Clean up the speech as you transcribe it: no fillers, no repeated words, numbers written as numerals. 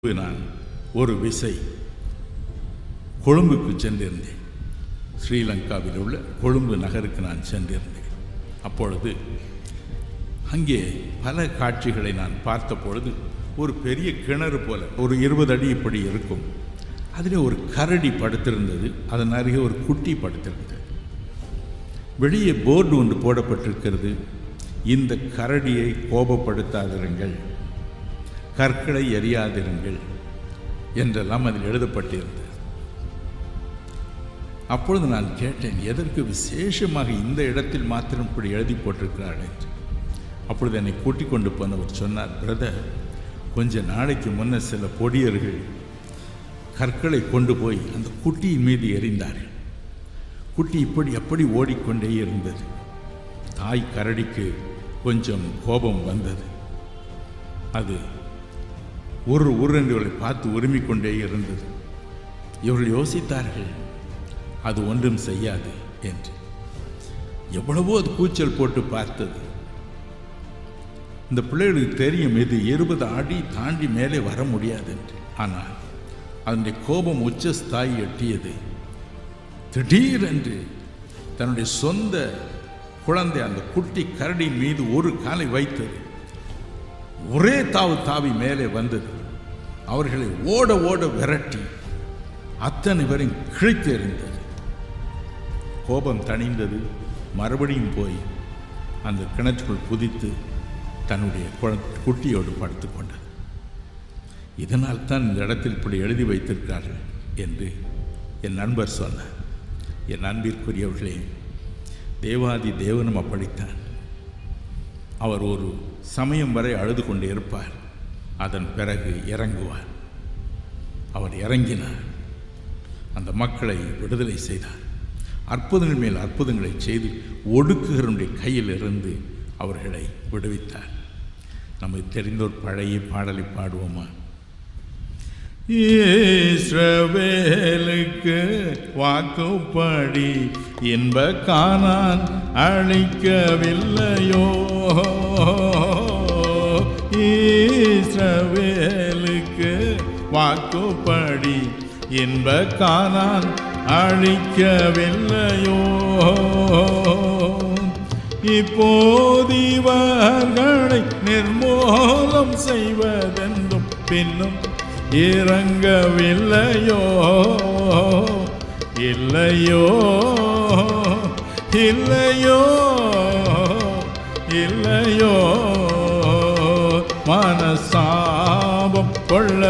நான் ஒரு விசை கொழும்புக்கு சென்றிருந்தேன். ஸ்ரீலங்காவில் உள்ள கொழும்பு நகருக்கு நான் சென்றிருந்தேன். அப்பொழுது அங்கே பல காட்சிகளை நான் பார்த்த பொழுது ஒரு பெரிய கிணறு போல ஒரு 20 அடி இப்படி இருக்கும். அதில் ஒரு கரடி படுத்திருந்தது, அதன் அருகே ஒரு குட்டி படுத்திருந்தது. வெளியே போர்டு ஒன்று போடப்பட்டிருக்கிறது, இந்த கரடியை கோபப்படுத்தாதிருங்கள், கற்களை எறியாதிருங்கள் என்றெல்லாம் அதில் எழுதப்பட்டிருந்தது. அப்பொழுது நான் கேட்டேன், எதற்கு விசேஷமாக இந்த இடத்தில் மாத்திரம் இப்படி எழுதி போட்டிருக்கிறார்கள் என்று. அப்பொழுது என்னை கூட்டிக் கொண்டு போனவர் சொன்னார், பிரதர், கொஞ்ச நாளைக்கு முன்ன சில பொடியர்கள் கற்களை கொண்டு போய் அந்த குட்டியின் மீது எறிந்தார்கள். குட்டி இப்படி அப்படி ஓடிக்கொண்டே இருந்தது. தாய் கரடிக்கு கொஞ்சம் கோபம் வந்தது. அது ஒரு என்று பார்த்து உரிமிக் கொண்டே இருந்தது. இவர்கள் யோசித்தார்கள், அது ஒன்றும் செய்யாது என்று. எவ்வளவோ அது கூச்சல் போட்டு பார்த்தது. இந்த பிள்ளைகளுக்கு தெரியும், இது 20 அடி தாண்டி மேலே வர முடியாது என்று. ஆனால் அதனுடைய கோபம் உச்சஸ்தாயி எட்டியது. திடீரென்று தன்னுடைய சொந்த குழந்தை அந்த குட்டி கரடியின் மீது ஒரு காலை வைத்தது. ஒரே தாவி மேலே வந்தது. அவர்களை ஓட ஓட விரட்டி அத்தனை பேரையும் கிழித்து எறிந்தது. கோபம் தணிந்தது. மறுபடியும் போய் அந்த கிணற்றுக்குள் குதித்து தன்னுடைய குட்டியோடு படுத்து கொண்டது. இதனால் தான் இந்த இடத்தில் இப்படி எழுதி வைத்திருக்கிறார்கள் என்று என் நண்பர் சொன்னார். என் அன்பிற்குரியவர்களே, தேவாதி தேவனும் அப்படித்தான். அவர் ஒரு சமயம் வரை அழுது கொண்டே இருப்பார், அதன் பிறகு இறங்குவார். அவர் இறங்கினார், அந்த மக்களை விடுதலை செய்தார். அற்புதங்கள் மேல் அற்புதங்களை செய்து ஒடுக்குகிறவனுடைய கையில் இருந்து அவர்களை விடுவித்தார். நமக்கு தெரிந்த ஒரு பழைய பாடலை பாடுவோமா? இஸ்ரவேலுக்கு வாக்குப்படி இன்ப கானான் அழிக்கவில்லையோ, இஸ்ரவேலுக்கு வாக்குப்படி இன்ப கானான் அழிக்கவில்லையோ, இப்போதிவர்களை நிர்மூலம் செய்வதென்றும் பின்னும் இறங்கவில்லையோ, இல்லையோ இல்லையோ இல்லையோ, மனசாபம் கொள்ள